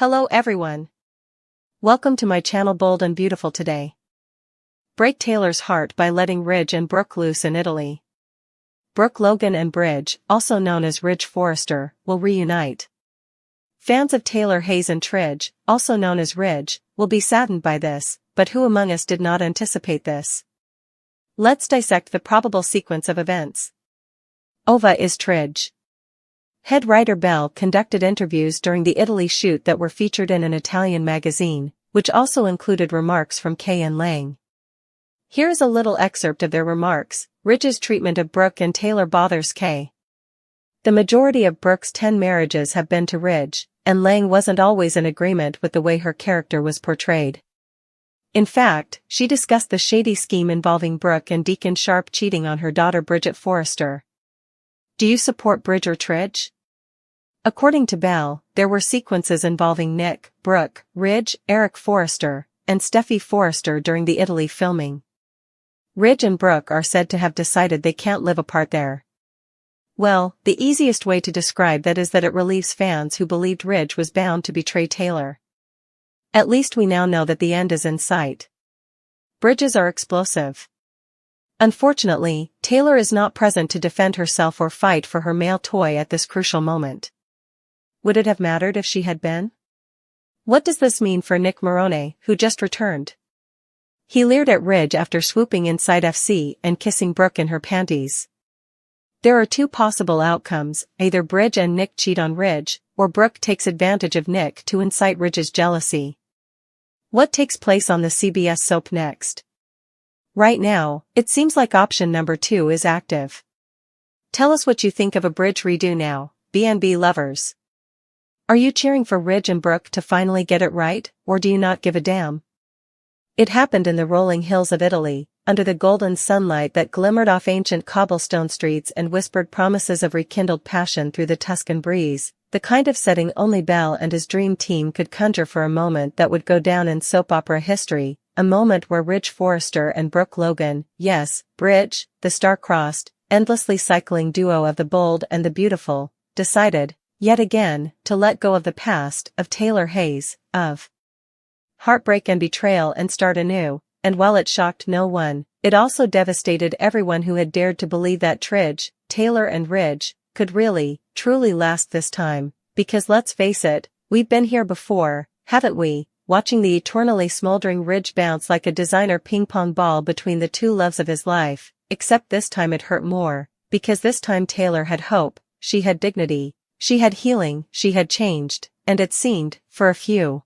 Hello everyone. Welcome to my channel Bold and Beautiful today. Break Taylor's heart by letting Ridge and Brooke loose in Italy. Brooke Logan and Bridge, also known as Ridge Forrester, will reunite. Fans of Taylor Hayes and Tridge, also known as Ridge, will be saddened by this, but who among us did not anticipate this? Let's dissect the probable sequence of events. Ova is Tridge. Head writer Bell conducted interviews during the Italy shoot that were featured in an Italian magazine, which also included remarks from Kay and Lang. Here is a little excerpt of their remarks. Ridge's treatment of Brooke and Taylor bothers Kay. The majority of Brooke's 10 marriages have been to Ridge, and Lang wasn't always in agreement with the way her character was portrayed. In fact, she discussed the shady scheme involving Brooke and Deacon Sharp cheating on her daughter Bridget Forrester. Do you support Bridge or Tridge? According to Bell, there were sequences involving Nick, Brooke, Ridge, Eric Forrester, and Steffi Forrester during the Italy filming. Ridge and Brooke are said to have decided they can't live apart there. Well, the easiest way to describe that is that it relieves fans who believed Ridge was bound to betray Taylor. At least we now know that the end is in sight. Bridges are explosive. Unfortunately, Taylor is not present to defend herself or fight for her male toy at this crucial moment. Would it have mattered if she had been? What does this mean for Nick Morone, who just returned? He leered at Ridge after swooping inside FC and kissing Brooke in her panties. There are two possible outcomes: either Bridge and Nick cheat on Ridge, or Brooke takes advantage of Nick to incite Ridge's jealousy. What takes place on the CBS soap next? Right now, it seems like option number 2 is active. Tell us what you think of a Bridge redo now, BNB lovers. Are you cheering for Ridge and Brooke to finally get it right, or do you not give a damn? It happened in the rolling hills of Italy, under the golden sunlight that glimmered off ancient cobblestone streets and whispered promises of rekindled passion through the Tuscan breeze, the kind of setting only Bell and his dream team could conjure for a moment that would go down in soap opera history. A moment where Ridge Forrester and Brooke Logan, yes, Bridge, the star-crossed, endlessly cycling duo of the bold and the beautiful, decided, yet again, to let go of the past, of Taylor Hayes, of heartbreak and betrayal and start anew, and while it shocked no one, it also devastated everyone who had dared to believe that Tridge, Taylor and Ridge, could really, truly last this time, because let's face it, we've been here before, haven't we? Watching the eternally smoldering Ridge bounce like a designer ping-pong ball between the two loves of his life, except this time it hurt more, because this time Taylor had hope, she had dignity, she had healing, she had changed, and it seemed, for a few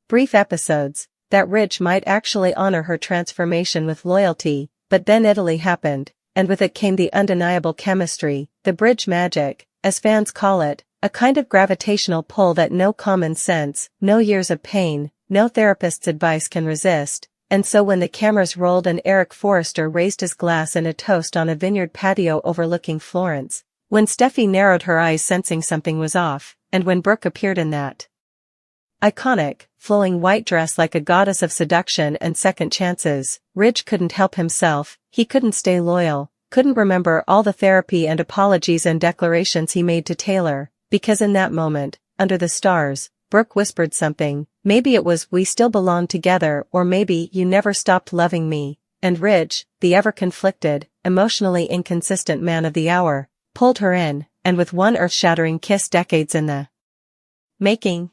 brief episodes, that Ridge might actually honor her transformation with loyalty, but then Italy happened, and with it came the undeniable chemistry, the Bridge magic, as fans call it. A kind of gravitational pull that no common sense, no years of pain, no therapist's advice can resist, and so when the cameras rolled and Eric Forrester raised his glass in a toast on a vineyard patio overlooking Florence, when Steffi narrowed her eyes sensing something was off, and when Brooke appeared in that iconic, flowing white dress like a goddess of seduction and second chances, Ridge couldn't help himself, he couldn't stay loyal, couldn't remember all the therapy and apologies and declarations he made to Taylor. Because in that moment, under the stars, Brooke whispered something, maybe it was "we still belong together" or maybe "you never stopped loving me," and Ridge, the ever-conflicted, emotionally inconsistent man of the hour, pulled her in, and with one earth-shattering kiss decades in the making,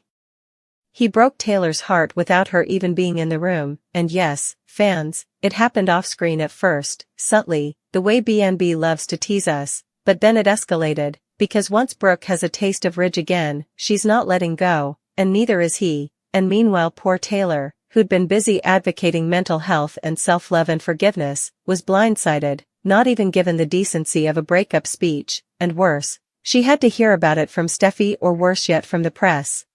he broke Taylor's heart without her even being in the room, and yes, fans, it happened off-screen at first, subtly, the way BNB loves to tease us, but then it escalated. Because once Brooke has a taste of Ridge again, she's not letting go, and neither is he, and meanwhile poor Taylor, who'd been busy advocating mental health and self-love and forgiveness, was blindsided, not even given the decency of a breakup speech, and worse, she had to hear about it from Steffi or worse yet from the press.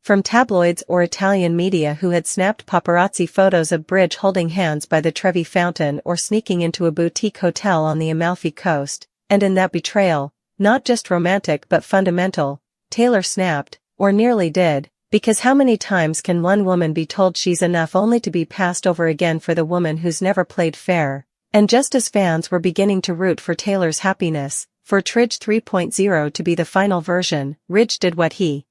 From tabloids or Italian media who had snapped paparazzi photos of Bridge holding hands by the Trevi Fountain or sneaking into a boutique hotel on the Amalfi Coast, and in that betrayal, not just romantic but fundamental, Taylor snapped, or nearly did, because how many times can one woman be told she's enough only to be passed over again for the woman who's never played fair? And just as fans were beginning to root for Taylor's happiness, for Tridge 3.0 to be the final version, Ridge did what he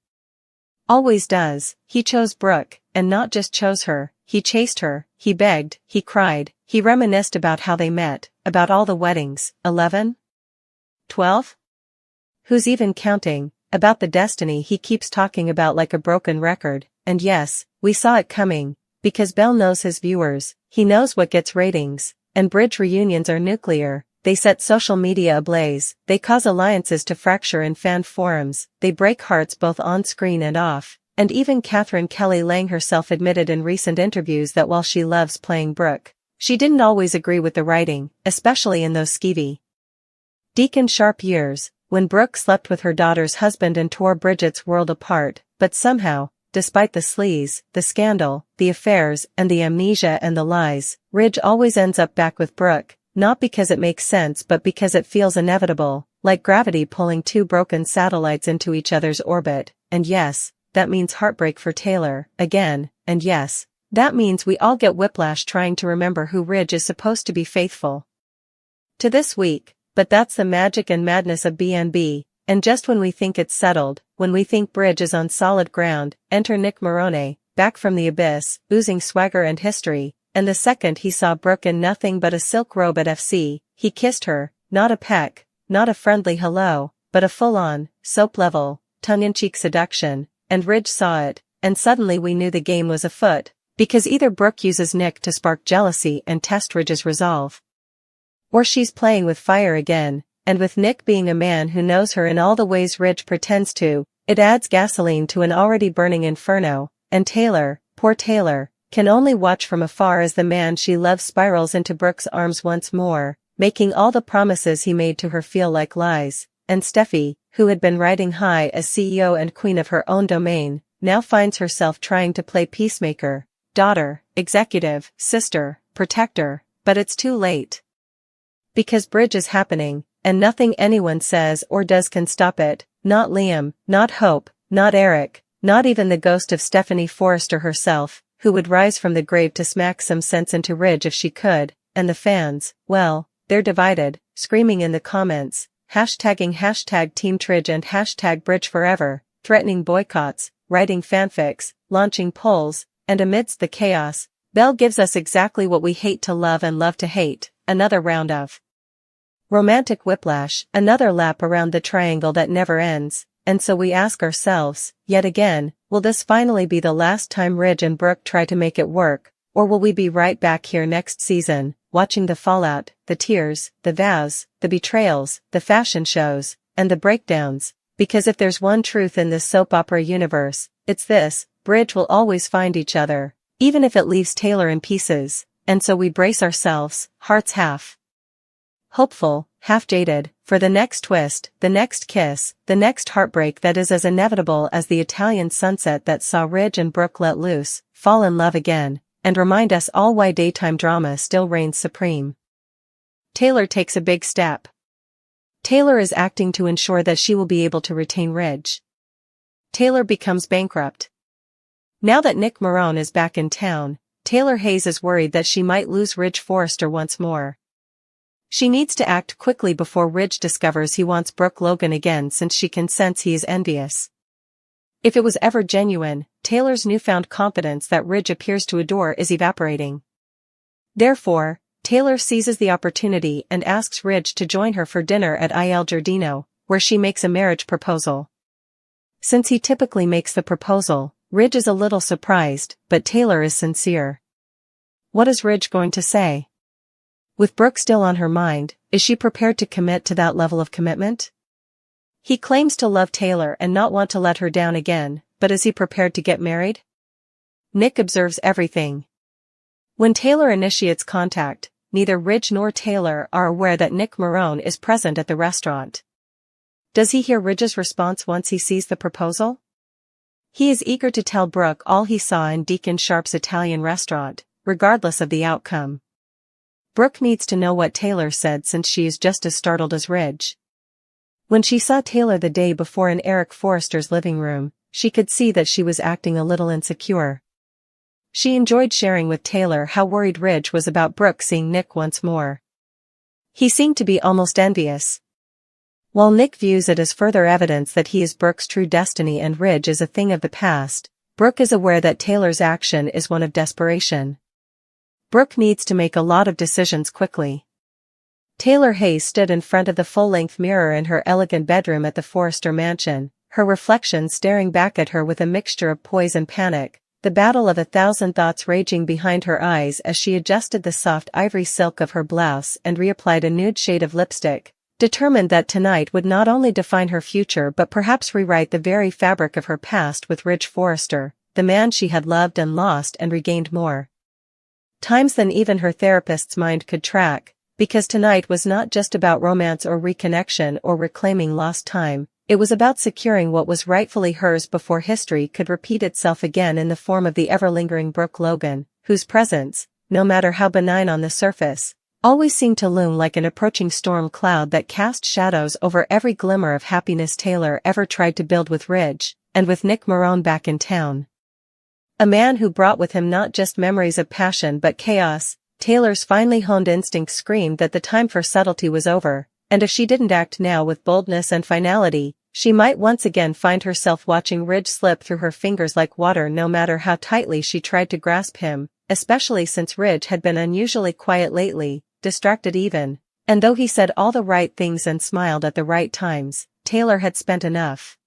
Always does. He chose Brooke, and not just chose her, he chased her, he begged, he cried, he reminisced about how they met, about all the weddings, 11? 12? Who's even counting, about the destiny he keeps talking about like a broken record, and yes, we saw it coming, because Bell knows his viewers, he knows what gets ratings, and bridge reunions are nuclear. They set social media ablaze, they cause alliances to fracture in fan forums, they break hearts both on screen and off, and even Catherine Kelly Lang herself admitted in recent interviews that while she loves playing Brooke, she didn't always agree with the writing, especially in those skeevy Deacon Sharp years, when Brooke slept with her daughter's husband and tore Bridget's world apart, but somehow, despite the sleaze, the scandal, the affairs and the amnesia and the lies, Ridge always ends up back with Brooke. Not because it makes sense but because it feels inevitable, like gravity pulling two broken satellites into each other's orbit, and yes, that means heartbreak for Taylor, again, and yes, that means we all get whiplash trying to remember who Ridge is supposed to be faithful to this week, but that's the magic and madness of BNB, and just when we think it's settled, when we think Bridge is on solid ground, enter Nick Maroney, back from the abyss, oozing swagger and history. And the second he saw Brooke in nothing but a silk robe at FC, he kissed her, not a peck, not a friendly hello, but a full-on, soap-level, tongue-in-cheek seduction, and Ridge saw it, and suddenly we knew the game was afoot, because either Brooke uses Nick to spark jealousy and test Ridge's resolve, or she's playing with fire again, and with Nick being a man who knows her in all the ways Ridge pretends to, it adds gasoline to an already burning inferno, and Taylor, poor Taylor, can only watch from afar as the man she loves spirals into Brooke's arms once more, making all the promises he made to her feel like lies, and Steffi, who had been riding high as CEO and queen of her own domain, now finds herself trying to play peacemaker, daughter, executive, sister, protector, but it's too late. Because Bridge is happening, and nothing anyone says or does can stop it, not Liam, not Hope, not Eric, not even the ghost of Stephanie Forrester herself, who would rise from the grave to smack some sense into Ridge if she could, and the fans, well, they're divided, screaming in the comments, hashtagging #Team Tridge and #Bridge Forever, threatening boycotts, writing fanfics, launching polls, and amidst the chaos, Bell gives us exactly what we hate to love and love to hate, another round of romantic whiplash, another lap around the triangle that never ends. And so we ask ourselves, yet again, will this finally be the last time Ridge and Brooke try to make it work, or will we be right back here next season, watching the fallout, the tears, the vows, the betrayals, the fashion shows, and the breakdowns, because if there's one truth in this soap opera universe, it's this, Bridge will always find each other, even if it leaves Taylor in pieces, and so we brace ourselves, hearts half hopeful, half jaded, for the next twist, the next kiss, the next heartbreak that is as inevitable as the Italian sunset that saw Ridge and Brooke let loose, fall in love again, and remind us all why daytime drama still reigns supreme. Taylor takes a big step. Taylor is acting to ensure that she will be able to retain Ridge. Taylor becomes bankrupt. Now that Nick Marone is back in town, Taylor Hayes is worried that she might lose Ridge Forrester once more. She needs to act quickly before Ridge discovers he wants Brooke Logan again, since she can sense he is envious. If it was ever genuine, Taylor's newfound confidence that Ridge appears to adore is evaporating. Therefore, Taylor seizes the opportunity and asks Ridge to join her for dinner at Il Giardino, where she makes a marriage proposal. Since he typically makes the proposal, Ridge is a little surprised, but Taylor is sincere. What is Ridge going to say? With Brooke still on her mind, is she prepared to commit to that level of commitment? He claims to love Taylor and not want to let her down again, but is he prepared to get married? Nick observes everything. When Taylor initiates contact, neither Ridge nor Taylor are aware that Nick Marone is present at the restaurant. Does he hear Ridge's response once he sees the proposal? He is eager to tell Brooke all he saw in Deacon Sharp's Italian restaurant, regardless of the outcome. Brooke needs to know what Taylor said since she is just as startled as Ridge. When she saw Taylor the day before in Eric Forrester's living room, she could see that she was acting a little insecure. She enjoyed sharing with Taylor how worried Ridge was about Brooke seeing Nick once more. He seemed to be almost envious. While Nick views it as further evidence that he is Brooke's true destiny and Ridge is a thing of the past, Brooke is aware that Taylor's action is one of desperation. Brooke needs to make a lot of decisions quickly. Taylor Hayes stood in front of the full-length mirror in her elegant bedroom at the Forrester mansion, her reflection staring back at her with a mixture of poise and panic, the battle of 1,000 thoughts raging behind her eyes as she adjusted the soft ivory silk of her blouse and reapplied a nude shade of lipstick, determined that tonight would not only define her future but perhaps rewrite the very fabric of her past with Ridge Forrester, the man she had loved and lost and regained more times than even her therapist's mind could track, because tonight was not just about romance or reconnection or reclaiming lost time, it was about securing what was rightfully hers before history could repeat itself again in the form of the ever-lingering Brooke Logan, whose presence, no matter how benign on the surface, always seemed to loom like an approaching storm cloud that cast shadows over every glimmer of happiness Taylor ever tried to build with Ridge, and with Nick Marone back in town. A man who brought with him not just memories of passion but chaos. Taylor's finely honed instinct screamed that the time for subtlety was over, and if she didn't act now with boldness and finality, she might once again find herself watching Ridge slip through her fingers like water no matter how tightly she tried to grasp him, especially since Ridge had been unusually quiet lately, distracted even, and though he said all the right things and smiled at the right times, Taylor had spent enough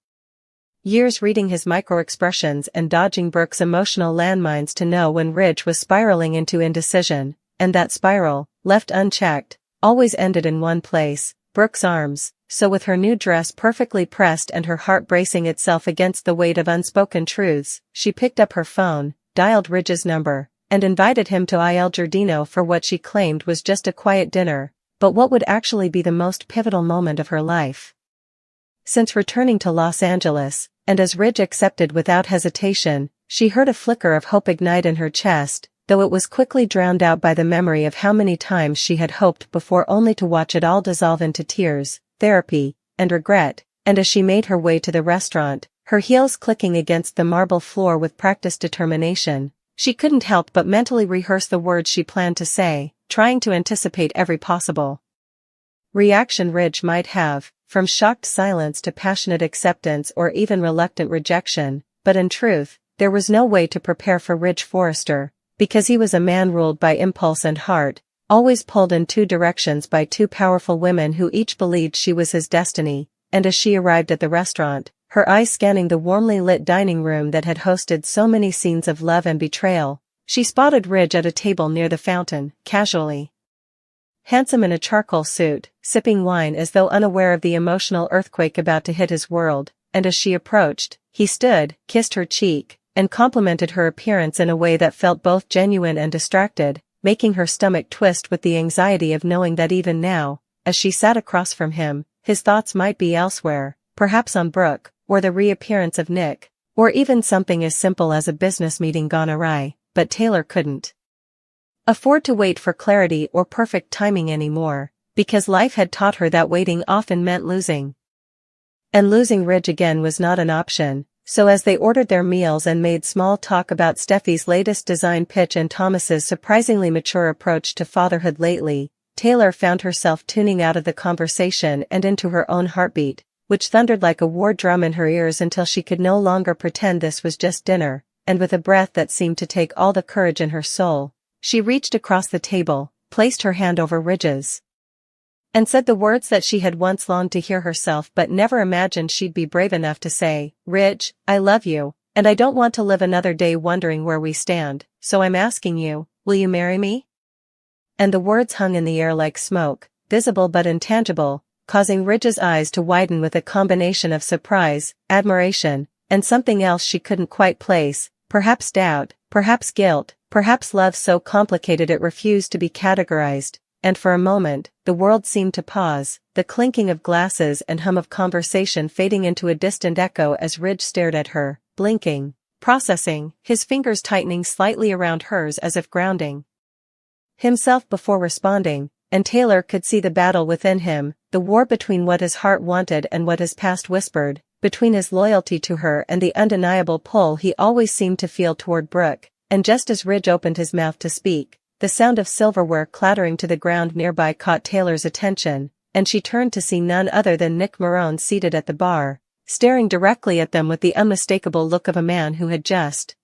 years reading his micro-expressions and dodging Brooke's emotional landmines to know when Ridge was spiraling into indecision, and that spiral, left unchecked, always ended in one place, Brooke's arms. So with her new dress perfectly pressed and her heart bracing itself against the weight of unspoken truths, she picked up her phone, dialed Ridge's number, and invited him to Il Giardino for what she claimed was just a quiet dinner, but what would actually be the most pivotal moment of her life. Since returning to Los Angeles, and as Ridge accepted without hesitation, she heard a flicker of hope ignite in her chest, though it was quickly drowned out by the memory of how many times she had hoped before only to watch it all dissolve into tears, therapy, and regret, and as she made her way to the restaurant, her heels clicking against the marble floor with practiced determination, she couldn't help but mentally rehearse the words she planned to say, trying to anticipate every possible reaction Ridge might have, from shocked silence to passionate acceptance or even reluctant rejection, but in truth, there was no way to prepare for Ridge Forrester, because he was a man ruled by impulse and heart, always pulled in two directions by two powerful women who each believed she was his destiny, and as she arrived at the restaurant, her eyes scanning the warmly lit dining room that had hosted so many scenes of love and betrayal, she spotted Ridge at a table near the fountain, casually handsome in a charcoal suit, sipping wine as though unaware of the emotional earthquake about to hit his world, and as she approached, he stood, kissed her cheek, and complimented her appearance in a way that felt both genuine and distracted, making her stomach twist with the anxiety of knowing that even now, as she sat across from him, his thoughts might be elsewhere, perhaps on Brooke, or the reappearance of Nick, or even something as simple as a business meeting gone awry, but Taylor couldn't afford to wait for clarity or perfect timing anymore, because life had taught her that waiting often meant losing. And losing Ridge again was not an option, so as they ordered their meals and made small talk about Steffi's latest design pitch and Thomas's surprisingly mature approach to fatherhood lately, Taylor found herself tuning out of the conversation and into her own heartbeat, which thundered like a war drum in her ears until she could no longer pretend this was just dinner, and with a breath that seemed to take all the courage in her soul, she reached across the table, placed her hand over Ridge's, and said the words that she had once longed to hear herself but never imagined she'd be brave enough to say, "Ridge, I love you, and I don't want to live another day wondering where we stand, so I'm asking you, will you marry me?" And the words hung in the air like smoke, visible but intangible, causing Ridge's eyes to widen with a combination of surprise, admiration, and something else she couldn't quite place, perhaps doubt, perhaps guilt, perhaps love so complicated it refused to be categorized, and for a moment, the world seemed to pause, the clinking of glasses and hum of conversation fading into a distant echo as Ridge stared at her, blinking, processing, his fingers tightening slightly around hers as if grounding himself before responding, and Taylor could see the battle within him, the war between what his heart wanted and what his past whispered, between his loyalty to her and the undeniable pull he always seemed to feel toward Brooke. And just as Ridge opened his mouth to speak, the sound of silverware clattering to the ground nearby caught Taylor's attention, and she turned to see none other than Nick Marone seated at the bar, staring directly at them with the unmistakable look of a man who had just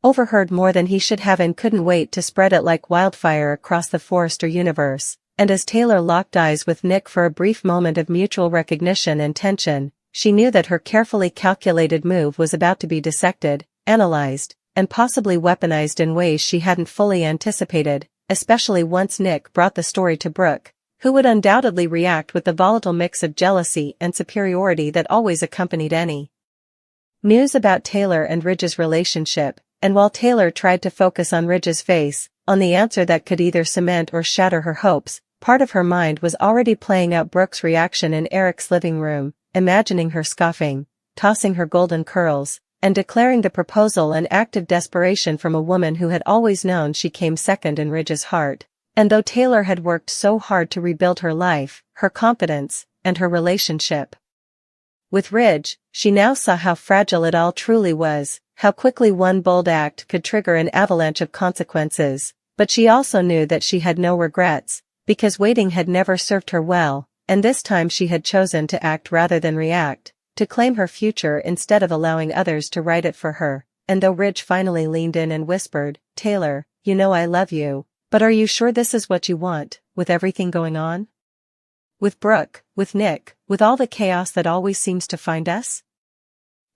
overheard more than he should have and couldn't wait to spread it like wildfire across the Forrester universe. And as Taylor locked eyes with Nick for a brief moment of mutual recognition and tension, she knew that her carefully calculated move was about to be dissected, analyzed, and possibly weaponized in ways she hadn't fully anticipated, especially once Nick brought the story to Brooke, who would undoubtedly react with the volatile mix of jealousy and superiority that always accompanied any news about Taylor and Ridge's relationship. And while Taylor tried to focus on Ridge's face, on the answer that could either cement or shatter her hopes, part of her mind was already playing out Brooke's reaction in Eric's living room, imagining her scoffing, tossing her golden curls, and declaring the proposal an act of desperation from a woman who had always known she came second in Ridge's heart. And though Taylor had worked so hard to rebuild her life, her confidence, and her relationship with Ridge, she now saw how fragile it all truly was, how quickly one bold act could trigger an avalanche of consequences. But she also knew that she had no regrets, because waiting had never served her well, and this time she had chosen to act rather than react, to claim her future instead of allowing others to write it for her. And though Ridge finally leaned in and whispered, "Taylor, you know I love you, but are you sure this is what you want, with everything going on? With Brooke, with Nick, with all the chaos that always seems to find us?"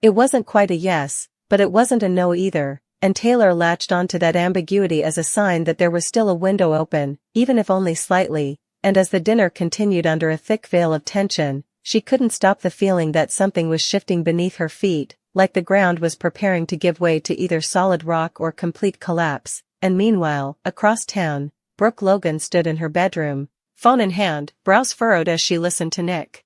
It wasn't quite a yes, but it wasn't a no either, and Taylor latched onto that ambiguity as a sign that there was still a window open, even if only slightly. And as the dinner continued under a thick veil of tension, she couldn't stop the feeling that something was shifting beneath her feet, like the ground was preparing to give way to either solid rock or complete collapse. And meanwhile, across town, Brooke Logan stood in her bedroom, phone in hand, brows furrowed as she listened to Nick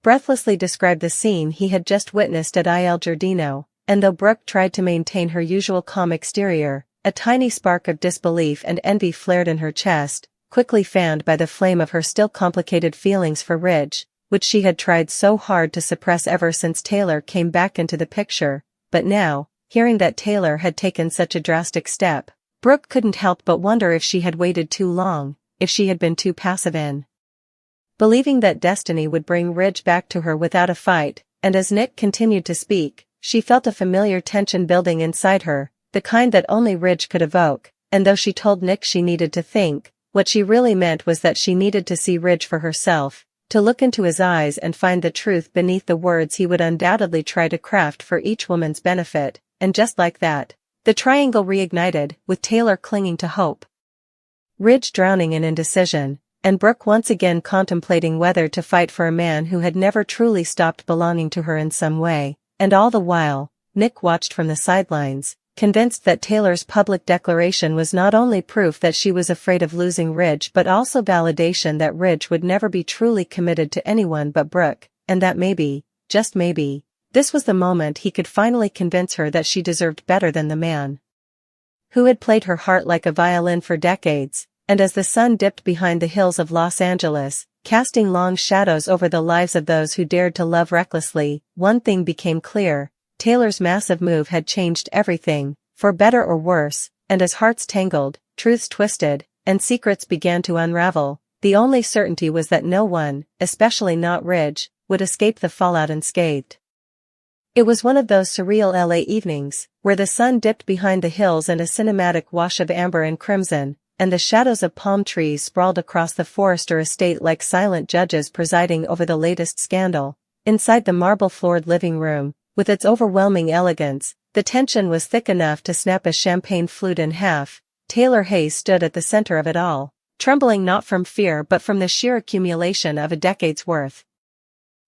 breathlessly describe the scene he had just witnessed at Il Giardino. And though Brooke tried to maintain her usual calm exterior, a tiny spark of disbelief and envy flared in her chest, quickly fanned by the flame of her still complicated feelings for Ridge, which she had tried so hard to suppress ever since Taylor came back into the picture. But now, hearing that Taylor had taken such a drastic step, Brooke couldn't help but wonder if she had waited too long, if she had been too passive in believing that destiny would bring Ridge back to her without a fight. And as Nick continued to speak, she felt a familiar tension building inside her, the kind that only Ridge could evoke. And though she told Nick she needed to think, what she really meant was that she needed to see Ridge for herself, to look into his eyes and find the truth beneath the words he would undoubtedly try to craft for each woman's benefit. And just like that, the triangle reignited, with Taylor clinging to hope, Ridge drowning in indecision, and Brooke once again contemplating whether to fight for a man who had never truly stopped belonging to her in some way. And all the while, Nick watched from the sidelines, convinced that Taylor's public declaration was not only proof that she was afraid of losing Ridge but also validation that Ridge would never be truly committed to anyone but Brooke, and that maybe, just maybe, this was the moment he could finally convince her that she deserved better than the man who had played her heart like a violin for decades. And as the sun dipped behind the hills of Los Angeles, casting long shadows over the lives of those who dared to love recklessly, one thing became clear: Taylor's massive move had changed everything, for better or worse. And as hearts tangled, truths twisted, and secrets began to unravel, the only certainty was that no one, especially not Ridge, would escape the fallout unscathed. It was one of those surreal LA evenings, where the sun dipped behind the hills and a cinematic wash of amber and crimson, and the shadows of palm trees sprawled across the Forrester estate like silent judges presiding over the latest scandal. Inside the marble-floored living room, with its overwhelming elegance, the tension was thick enough to snap a champagne flute in half. Taylor Hayes stood at the center of it all, trembling not from fear but from the sheer accumulation of a decade's worth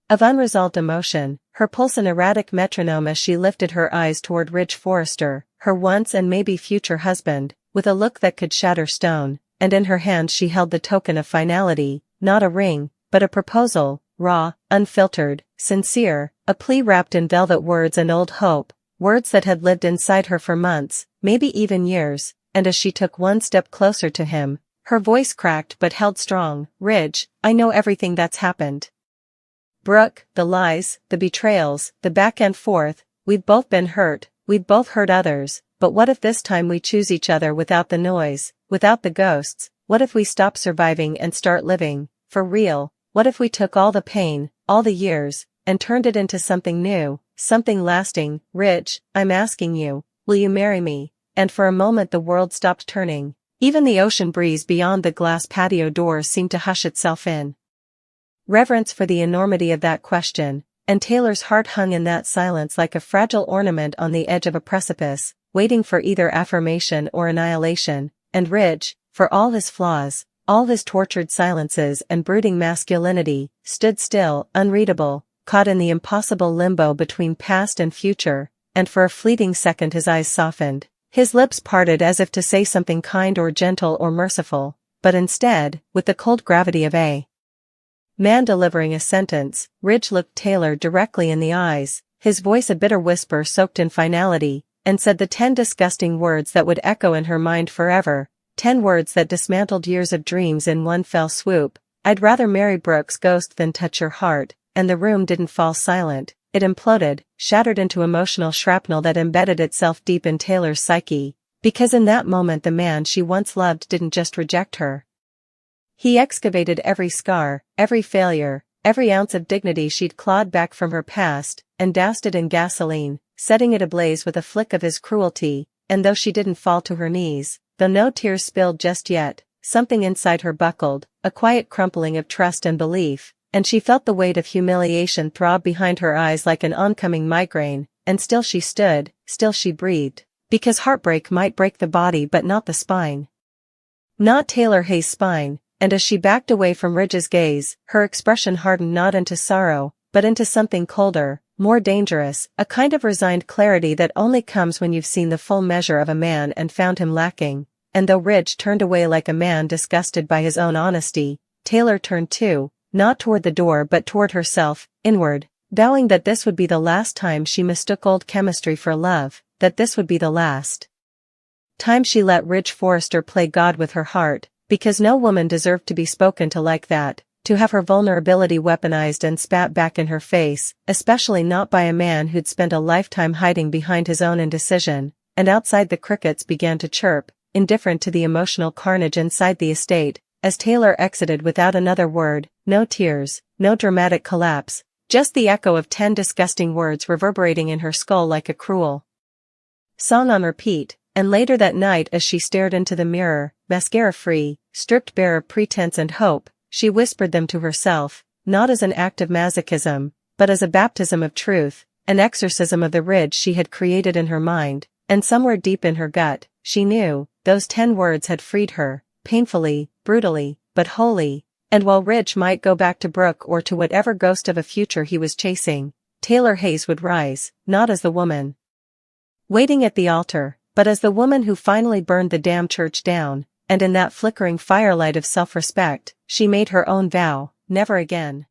of unresolved emotion, her pulse an erratic metronome as she lifted her eyes toward Ridge Forrester, her once and maybe future husband, with a look that could shatter stone. And in her hand she held the token of finality, not a ring, but a proposal, raw, unfiltered, sincere, a plea wrapped in velvet words and old hope, words that had lived inside her for months, maybe even years. And as she took one step closer to him, her voice cracked but held strong: "Ridge, I know everything that's happened. Brooke, the lies, the betrayals, the back and forth, we've both been hurt, we've both hurt others. But what if this time we choose each other without the noise, without the ghosts? What if we stop surviving and start living? for real, what if we took all the pain, all the years, and turned it into something new, something lasting? Ridge, I'm asking you, will you marry me? And for a moment the world stopped turning. Even the ocean breeze beyond the glass patio doors seemed to hush itself in reverence for the enormity of that question, and Taylor's heart hung in that silence like a fragile ornament on the edge of a precipice, waiting for either affirmation or annihilation. And Ridge, for all his flaws, all his tortured silences and brooding masculinity, stood still, unreadable, caught in the impossible limbo between past and future, and for a fleeting second his eyes softened, his lips parted as if to say something kind or gentle or merciful, but instead, with the cold gravity of a man delivering a sentence, Ridge looked Taylor directly in the eyes, his voice a bitter whisper soaked in finality, and said the 10 disgusting words that would echo in her mind forever, 10 words that dismantled years of dreams in one fell swoop. I'd rather marry Brooke's ghost than touch your heart. And the room didn't fall silent, it imploded, shattered into emotional shrapnel that embedded itself deep in Taylor's psyche, because in that moment the man she once loved didn't just reject her. He excavated every scar, every failure, every ounce of dignity she'd clawed back from her past, and doused it in gasoline, setting it ablaze with a flick of his cruelty. And though she didn't fall to her knees, though no tears spilled just yet, something inside her buckled, a quiet crumpling of trust and belief, and she felt the weight of humiliation throb behind her eyes like an oncoming migraine. And still she stood, still she breathed, because heartbreak might break the body but not the spine. Not Taylor Hayes' spine. And as she backed away from Ridge's gaze, her expression hardened not into sorrow, but into something colder, more dangerous, a kind of resigned clarity that only comes when you've seen the full measure of a man and found him lacking. And though Ridge turned away like a man disgusted by his own honesty, Taylor turned too, not toward the door but toward herself, inward, vowing that this would be the last time she mistook old chemistry for love, that this would be the last time she let Ridge Forrester play God with her heart. Because no woman deserved to be spoken to like that, to have her vulnerability weaponized and spat back in her face, especially not by a man who'd spent a lifetime hiding behind his own indecision. And outside the crickets began to chirp, indifferent to the emotional carnage inside the estate, as Taylor exited without another word, no tears, no dramatic collapse, just the echo of 10 disgusting words reverberating in her skull like a cruel song on repeat. And later that night as she stared into the mirror, mascara-free, stripped bare of pretense and hope, she whispered them to herself, not as an act of masochism, but as a baptism of truth, an exorcism of the Ridge she had created in her mind. And somewhere deep in her gut, she knew, those 10 words had freed her, painfully, brutally, but wholly. And while Ridge might go back to Brooke or to whatever ghost of a future he was chasing, Taylor Hayes would rise, not as the woman waiting at the altar, but as the woman who finally burned the damn church down. And in that flickering firelight of self-respect, she made her own vow, never again.